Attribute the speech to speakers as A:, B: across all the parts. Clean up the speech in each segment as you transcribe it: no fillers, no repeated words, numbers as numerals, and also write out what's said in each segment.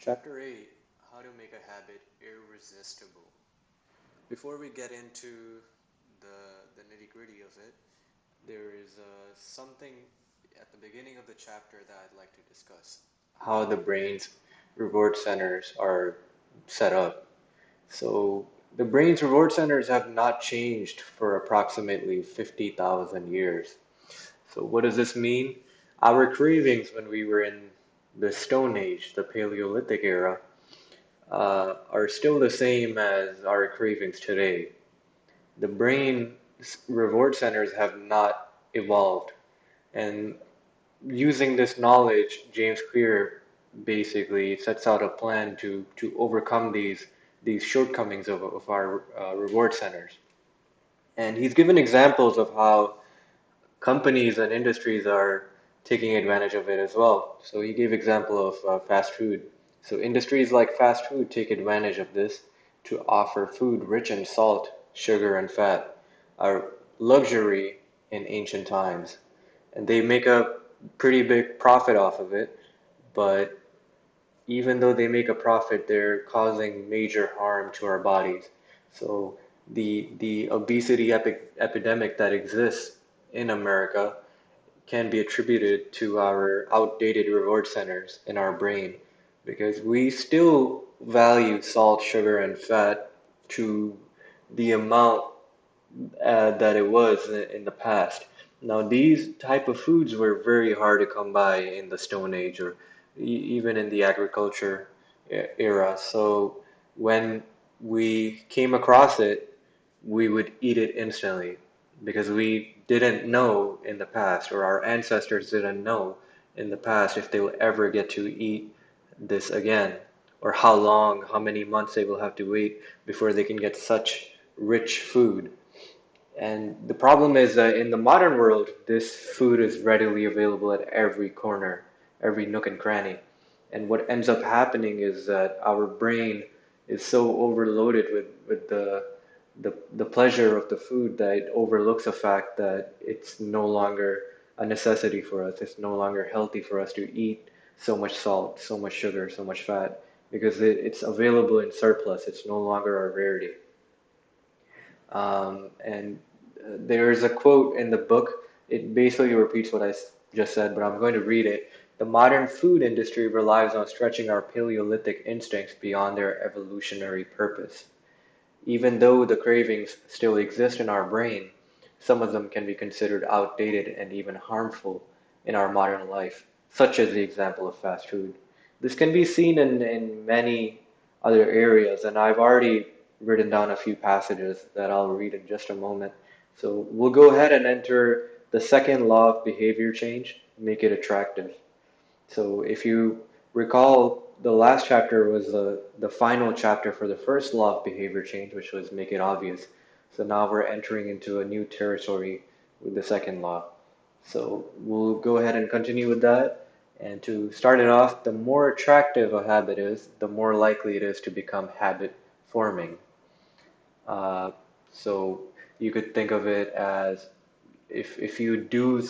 A: Chapter 8: How to Make a Habit Irresistible. Before we get into the nitty gritty of it, there is something at the beginning of the chapter that I'd like to discuss: how the brain's reward centers are set up. So, the brain's reward centers have not changed for approximately 50,000 years. So, what does this mean? Our cravings when we were in the Stone Age, the Paleolithic era, are still the same as our cravings today. The brain's reward centers have not evolved. And using this knowledge, James Clear basically sets out a plan to overcome these shortcomings of our reward centers. And he's given examples of how companies and industries are taking advantage of it as well. So he gave example of fast food. So industries like fast food take advantage of this to offer food rich in salt, sugar, and fat, a luxury in ancient times. And they make a pretty big profit off of it, but even though they make a profit, they're causing major harm to our bodies. So the obesity epidemic that exists in America can be attributed to our outdated reward centers in our brain because we still value salt, sugar, and fat to the amount that it was in the past. Now, these type of foods were very hard to come by in the Stone Age or even in the agriculture era. So when we came across it, we would eat it instantly because we didn't know in the past, or our ancestors didn't know in the past if they will ever get to eat this again, or how long, how many months they will have to wait before they can get such rich food. And the problem is that in the modern world, this food is readily available at every corner, every nook and cranny. And what ends up happening is that our brain is so overloaded with the pleasure of the food that it overlooks the fact that it's no longer a necessity for us. It's no longer healthy for us to eat so much salt, so much sugar, so much fat, because it's available in surplus. It's no longer a rarity. And there's a quote in the book. It basically repeats what I just said, but I'm going to read it. The modern food industry relies on stretching our Paleolithic instincts beyond their evolutionary purpose. Even though the cravings still exist in our brain, some of them can be considered outdated and even harmful in our modern life, such as the example of fast food. This can be seen in many other areas, and I've already written down a few passages that I'll read in just a moment. So we'll go ahead and enter the second law of behavior change: make it attractive. So if you recall, the last chapter was the final chapter for the first law of behavior change, which was make it obvious. So now we're entering into a new territory with the second law. So we'll go ahead and continue with that. And to start it off, the more attractive a habit is, the more likely it is to become habit forming. Uh, so you could think of it as if you do,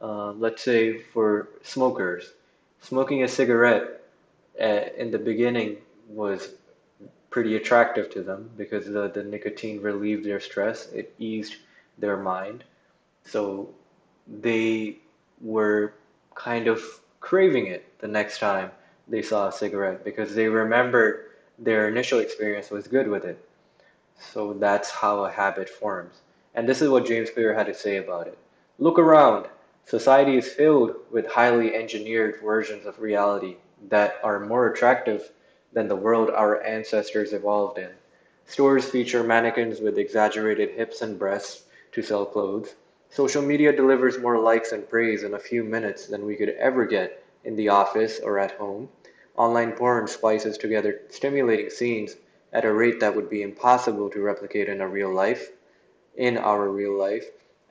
A: let's say for smokers, smoking a cigarette in the beginning was pretty attractive to them because the nicotine relieved their stress, it eased their mind. So they were kind of craving it the next time they saw a cigarette because they remembered their initial experience was good with it. So that's how a habit forms. And this is what James Clear had to say about it. Look around. Society is filled with highly engineered versions of reality that are more attractive than the world our ancestors evolved in. Stores feature mannequins with exaggerated hips and breasts to sell clothes. Social media delivers more likes and praise in a few minutes than we could ever get in the office or at home. Online porn splices together stimulating scenes at a rate that would be impossible to replicate in our real life.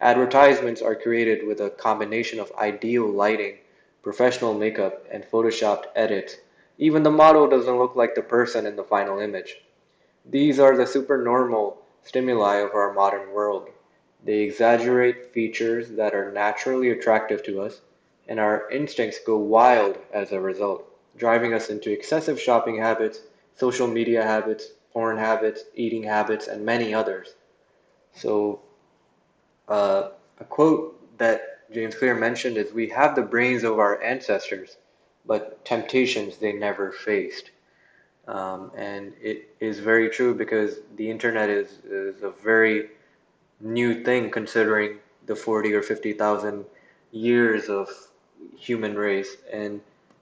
A: Advertisements are created with a combination of ideal lighting, professional makeup, and photoshopped edits. Even the model doesn't look like the person in the final image. These are the supernormal stimuli of our modern world. They exaggerate features that are naturally attractive to us, and our instincts go wild as a result. driving us into excessive shopping habits, social media habits, porn habits, eating habits, and many others. So, a quote that James Clear mentioned is, "We have the brains of our ancestors, but temptations they never faced." And it is very true because the internet is a very new thing considering the 40 or 50,000 years of human race. And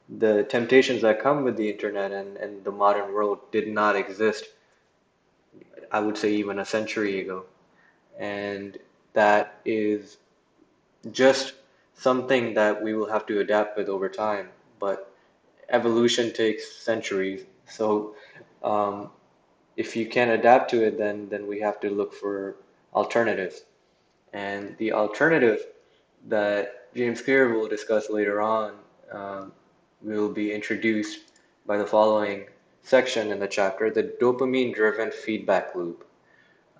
A: the temptations that come with the internet and the modern world did not exist, I would say, even a century ago. And that is just something that we will have to adapt with over time. But evolution takes centuries. So um, if you can't adapt to it, then we have to look for alternatives. And the alternative that James Clear will discuss later on um, will be introduced by the following section in the chapter, the dopamine-driven feedback loop.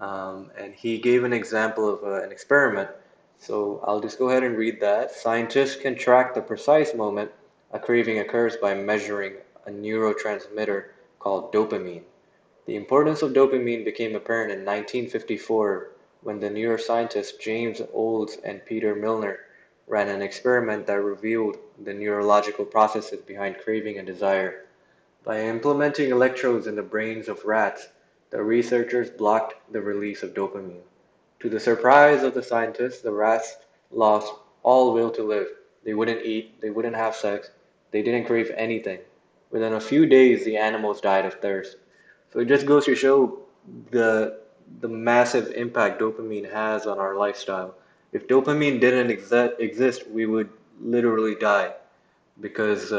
A: And he gave an example of an experiment. So I'll just go ahead and read that. Scientists can track the precise moment a craving occurs by measuring a neurotransmitter called dopamine. The importance of dopamine became apparent in 1954 when the neuroscientists James Olds and Peter Milner ran an experiment that revealed the neurological processes behind craving and desire. By implementing electrodes in the brains of rats, the researchers blocked the release of dopamine. To the surprise of the scientists, the rats lost all will to live. They wouldn't eat, they wouldn't have sex, they didn't crave anything. Within a few days, the animals died of thirst. So it just goes to show the the massive impact dopamine has on our lifestyle. If dopamine didn't exist, we would literally die because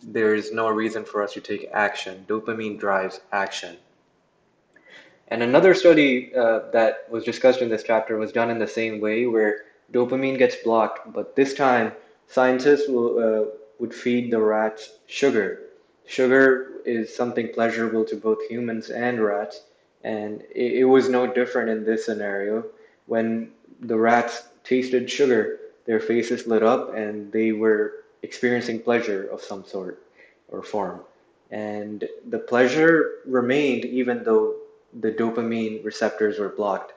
A: there is no reason for us to take action. Dopamine drives action. And another study that was discussed in this chapter was done in the same way, where dopamine gets blocked, but this time scientists would feed the rats sugar. Sugar is something pleasurable to both humans and rats, and it was no different in this scenario. When the rats tasted sugar, their faces lit up and they were experiencing pleasure of some sort or form. And the pleasure remained even though the dopamine receptors were blocked.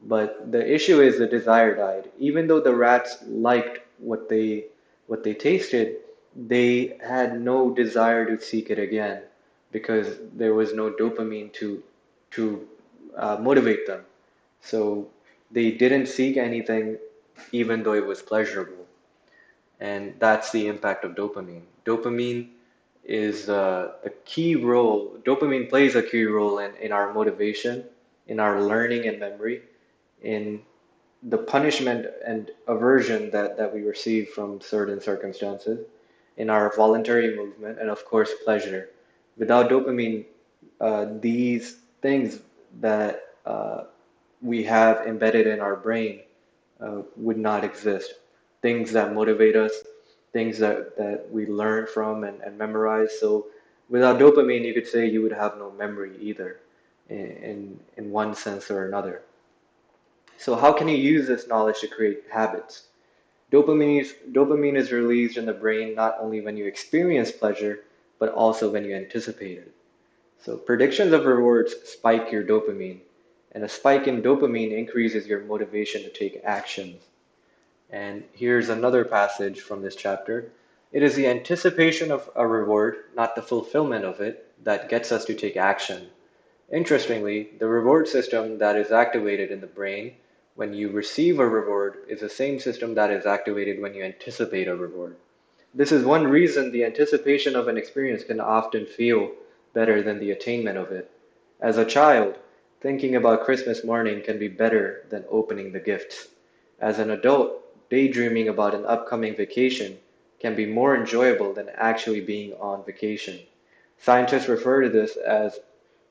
A: But the issue is the desire died. Even though the rats liked what they tasted, they had no desire to seek it again because there was no dopamine to motivate them. So they didn't seek anything even though it was pleasurable. And that's the impact of dopamine. Dopamine is a key role. Dopamine plays a key role in our motivation, in our learning and memory, in the punishment and aversion that we receive from certain circumstances, in our voluntary movement, and of course, pleasure. Without dopamine, these things that we have embedded in our brain would not exist. Things that motivate us, things that we learn from and memorize. So without dopamine, you could say you would have no memory either, in one sense or another. So how can you use this knowledge to create habits? Dopamine is released in the brain not only when you experience pleasure, but also when you anticipate it. So predictions of rewards spike your dopamine, and a spike in dopamine increases your motivation to take actions. And here's another passage from this chapter. It is the anticipation of a reward, not the fulfillment of it, that gets us to take action. Interestingly, the reward system that is activated in the brain when you receive a reward is the same system that is activated when you anticipate a reward. This is one reason the anticipation of an experience can often feel better than the attainment of it. As a child, thinking about Christmas morning can be better than opening the gifts. As an adult, daydreaming about an upcoming vacation can be more enjoyable than actually being on vacation. Scientists refer to this as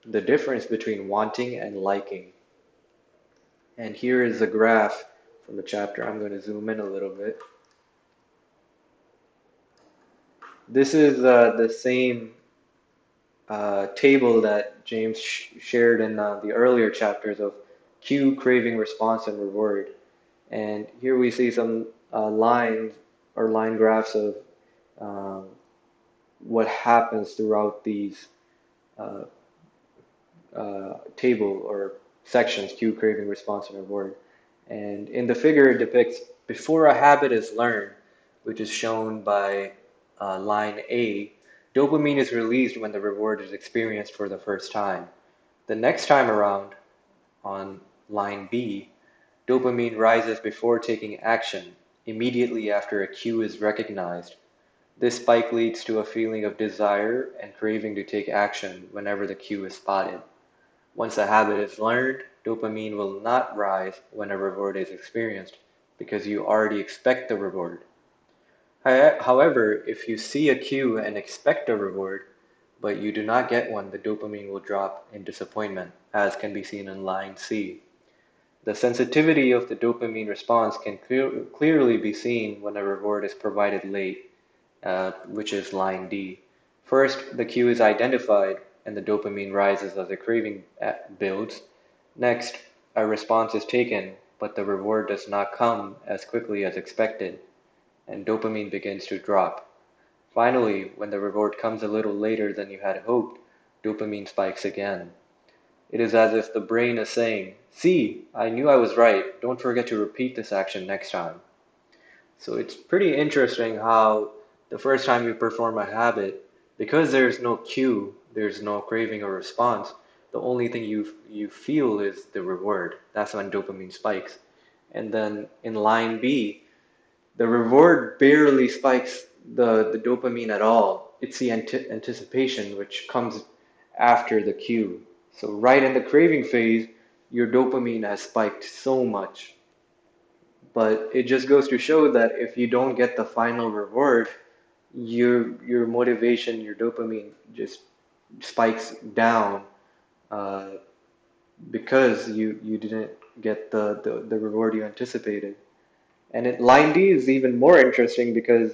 A: the difference between wanting and liking. And here is a graph from the chapter. I'm going to zoom in a little bit. This is the same table that James shared in the earlier chapters of cue, craving, response, and reward. And here we see some lines or line graphs of um, what happens throughout these uh, table or sections, cue, craving, response, and reward. And in the figure, it depicts before a habit is learned, which is shown by line A, dopamine is released when the reward is experienced for the first time. The next time around, on line B, dopamine rises before taking action, immediately after a cue is recognized. This spike leads to a feeling of desire and craving to take action whenever the cue is spotted. Once a habit is learned, dopamine will not rise when a reward is experienced because you already expect the reward. However, if you see a cue and expect a reward, but you do not get one, the dopamine will drop in disappointment, as can be seen in line C. The sensitivity of the dopamine response can clearly be seen when a reward is provided late, which is line D. First, the cue is identified and the dopamine rises as the craving builds. Next, a response is taken, but the reward does not come as quickly as expected, and dopamine begins to drop. Finally, when the reward comes a little later than you had hoped, dopamine spikes again. It is as if the brain is saying, "See, I knew I was right. Don't forget to repeat this action next time." So it's pretty interesting how the first time you perform a habit, because there's no cue, there's no craving or response, the only thing you feel is the reward. That's when dopamine spikes. And then in line B, the reward barely spikes the dopamine at all. It's the anticipation which comes after the cue. So right in the craving phase, your dopamine has spiked so much. But it just goes to show that if you don't get the final reward, your motivation, your dopamine just spikes down uh, because you didn't get the reward you anticipated. And line D is even more interesting because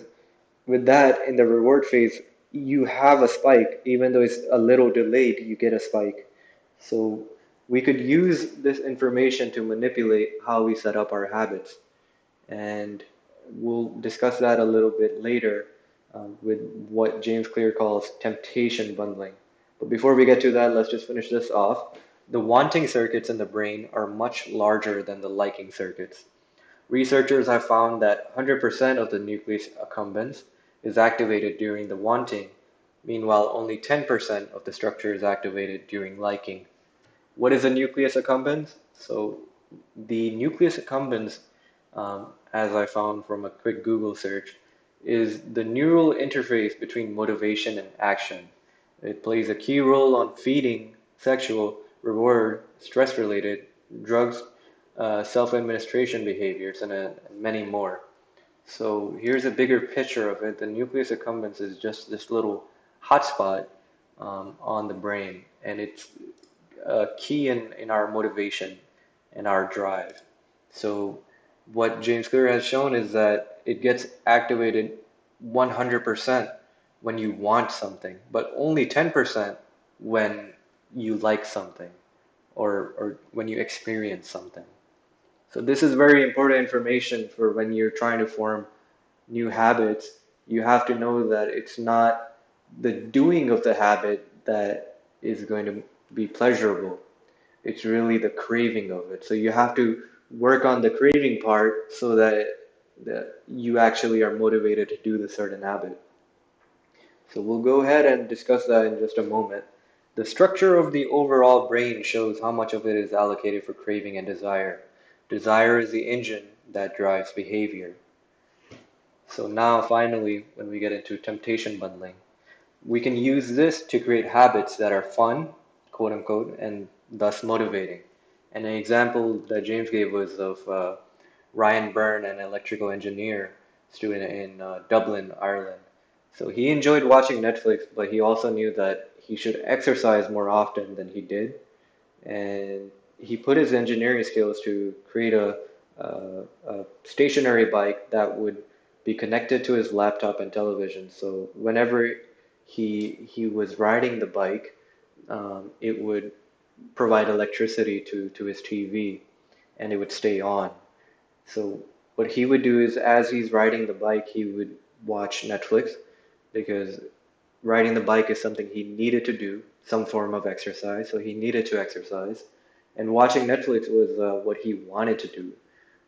A: with that, in the reward phase, you have a spike. Even though it's a little delayed, you get a spike. So we could use this information to manipulate how we set up our habits. And we'll discuss that a little bit later with what James Clear calls temptation bundling. But before we get to that, let's just finish this off. The wanting circuits in the brain are much larger than the liking circuits. Researchers have found that 100% of the nucleus accumbens is activated during the wanting, meanwhile only 10% of the structure is activated during liking. What is a nucleus accumbens? So the nucleus accumbens, as I found from a quick Google search, is the neural interface between motivation and action. It plays a key role on feeding, sexual, reward, stress-related, drugs, self-administration behaviors, and many more. So here's a bigger picture of it. The nucleus accumbens is just this little hotspot on the brain, and it's key in our motivation and our drive. So what James Clear has shown is that it gets activated 100% when you want something, but only 10% when you like something or when you experience something. So this is very important information for when you're trying to form new habits. You have to know that it's not the doing of the habit that is going to be pleasurable. It's really the craving of it. So you have to work on the craving part so that you actually are motivated to do the certain habit. So we'll go ahead and discuss that in just a moment. The structure of the overall brain shows how much of it is allocated for craving and desire. Desire is the engine that drives behavior. So now finally, when we get into temptation bundling, we can use this to create habits that are fun, quote unquote, and thus motivating. And an example that James gave was of Ryan Byrne, an electrical engineer student in Dublin, Ireland. So he enjoyed watching Netflix, but he also knew that he should exercise more often than he did. And he put his engineering skills to create a stationary bike that would be connected to his laptop and television. So whenever he was riding the bike, it would provide electricity to his TV, and it would stay on. So what he would do is, as he's riding the bike, he would watch Netflix because riding the bike is something he needed to do, some form of exercise, so he needed to exercise. And watching Netflix was what he wanted to do.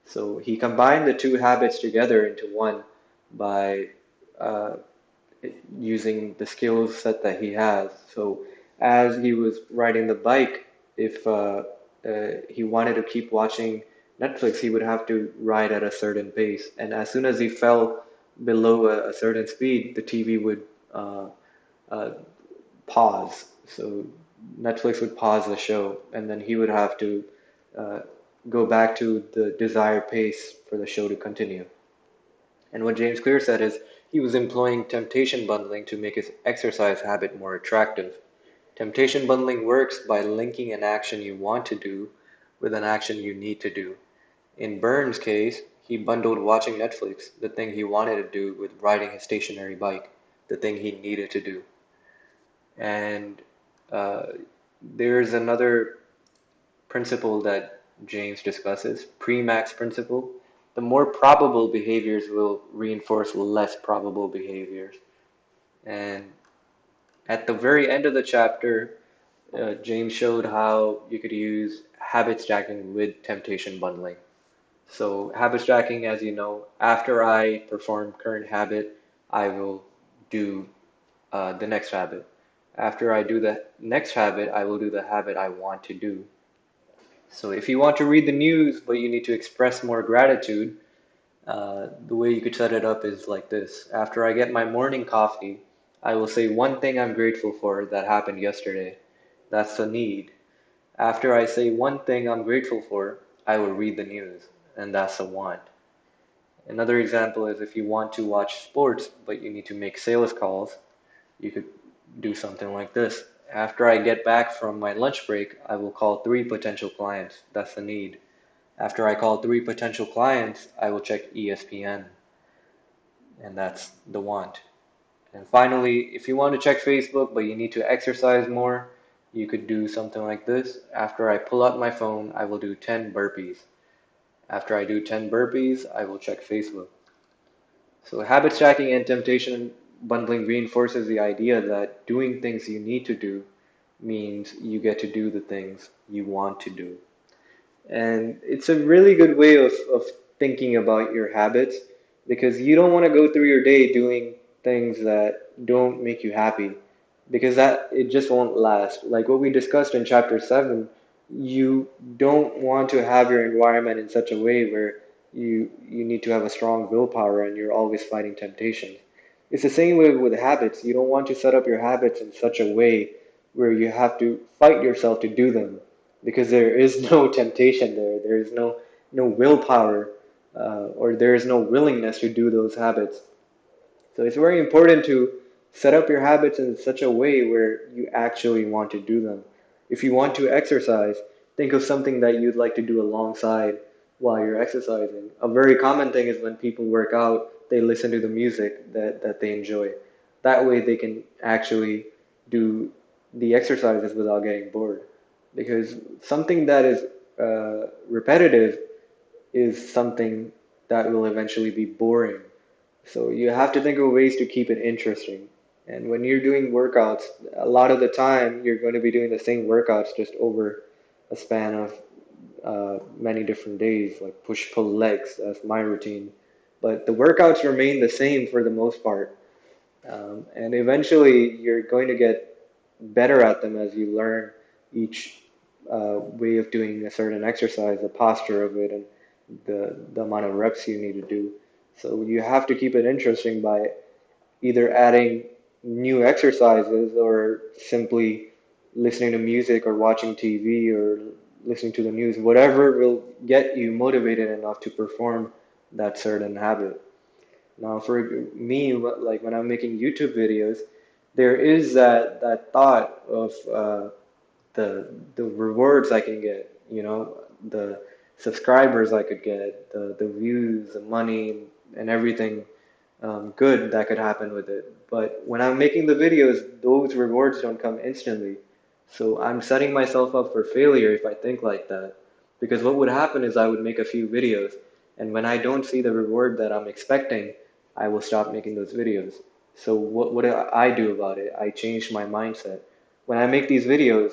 A: So he combined the two habits together into one by uh, using the skill set that he has. So as he was riding the bike, if he wanted to keep watching Netflix, he would have to ride at a certain pace. And as soon as he fell below a certain speed, the TV would uh, uh, pause. So Netflix would pause the show, and then he would have to uh, go back to the desired pace for the show to continue. And what James Clear said is he was employing temptation bundling to make his exercise habit more attractive. Temptation bundling works by linking an action you want to do with an action you need to do. In Burns' case, he bundled watching Netflix, the thing he wanted to do, with riding his stationary bike, the thing he needed to do. And uh, there's another principle that James discusses, Premack's principle. The more probable behaviors will reinforce less probable behaviors. And at the very end of the chapter, James showed how you could use habit stacking with temptation bundling. So, habit stacking, as you know, after I perform current habit, I will do the next habit. After I do the next habit, I will do the habit I want to do. So if you want to read the news, but you need to express more gratitude, the way you could set it up is like this. After I get my morning coffee, I will say one thing I'm grateful for that happened yesterday. That's the need. After I say one thing I'm grateful for, I will read the news, and that's a want. Another example is if you want to watch sports, but you need to make sales calls, you could do something like this. After I get back from my lunch break, I will call 3 potential clients. That's the need. After I call 3 potential clients, I will check ESPN, and that's the want. And finally, if you want to check Facebook but you need to exercise more, you could do something like this. After I pull out my phone, I will do 10 burpees. After I do 10 burpees, I will check Facebook. So habit stacking and temptation bundling reinforces the idea that doing things you need to do means you get to do the things you want to do. And it's a really good way of thinking about your habits because you don't want to go through your day doing things that don't make you happy because that it just won't last. Like what we discussed in chapter 7, you don't want to have your environment in such a way where you need to have a strong willpower and you're always fighting temptations. It's the same way with habits. You don't want to set up your habits in such a way where you have to fight yourself to do them because there is no temptation there. There is no willpower or there is no willingness to do those habits. So it's very important to set up your habits in such a way where you actually want to do them. If you want to exercise, think of something that you'd like to do alongside while you're exercising. A very common thing is when people work out, they listen to the music that they enjoy. That way they can actually do the exercises without getting bored. Because something that is repetitive is something that will eventually be boring. So you have to think of ways to keep it interesting. And when you're doing workouts, a lot of the time you're going to be doing the same workouts just over a span of many different days, like push pull legs. That's my routine. But the workouts remain the same for the most part. And eventually you're going to get better at them as you learn each way of doing a certain exercise, the posture of it, and the amount of reps you need to do. So you have to keep it interesting by either adding new exercises or simply listening to music or watching TV or listening to the news, whatever will get you motivated enough to perform that certain habit. Now, for me, like when I'm making YouTube videos, there is that thought of the rewards I can get, the subscribers I could get, the views, the money, and everything good that could happen with it. But when I'm making the videos, those rewards don't come instantly. So I'm setting myself up for failure if I think like that. Because what would happen is I would make a few videos, and when I don't see the reward that I'm expecting, I will stop making those videos. So what do I do about it? I changed my mindset. When I make these videos,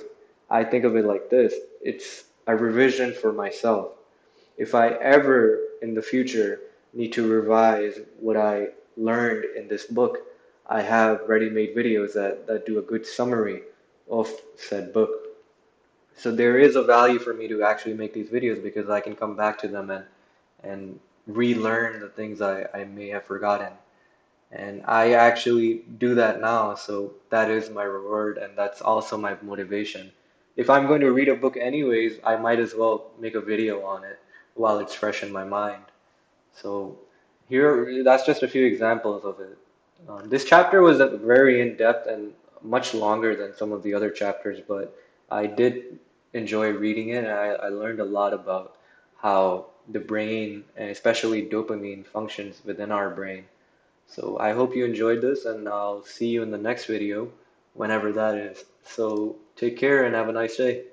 A: I think of it like this. It's a revision for myself. If I ever in the future need to revise what I learned in this book, I have ready-made videos that do a good summary of said book. So there is a value for me to actually make these videos because I can come back to them and relearn the things I may have forgotten. And I actually do that now, so that is my reward and that's also my motivation. If I'm going to read a book anyways, I might as well make a video on it while it's fresh in my mind. So here, that's just a few examples of it. This chapter was very in-depth and much longer than some of the other chapters, but I did enjoy reading it and I learned a lot about how the brain and especially dopamine functions within our brain. So I hope you enjoyed this and I'll see you in the next video, whenever that is. So take care and have a nice day.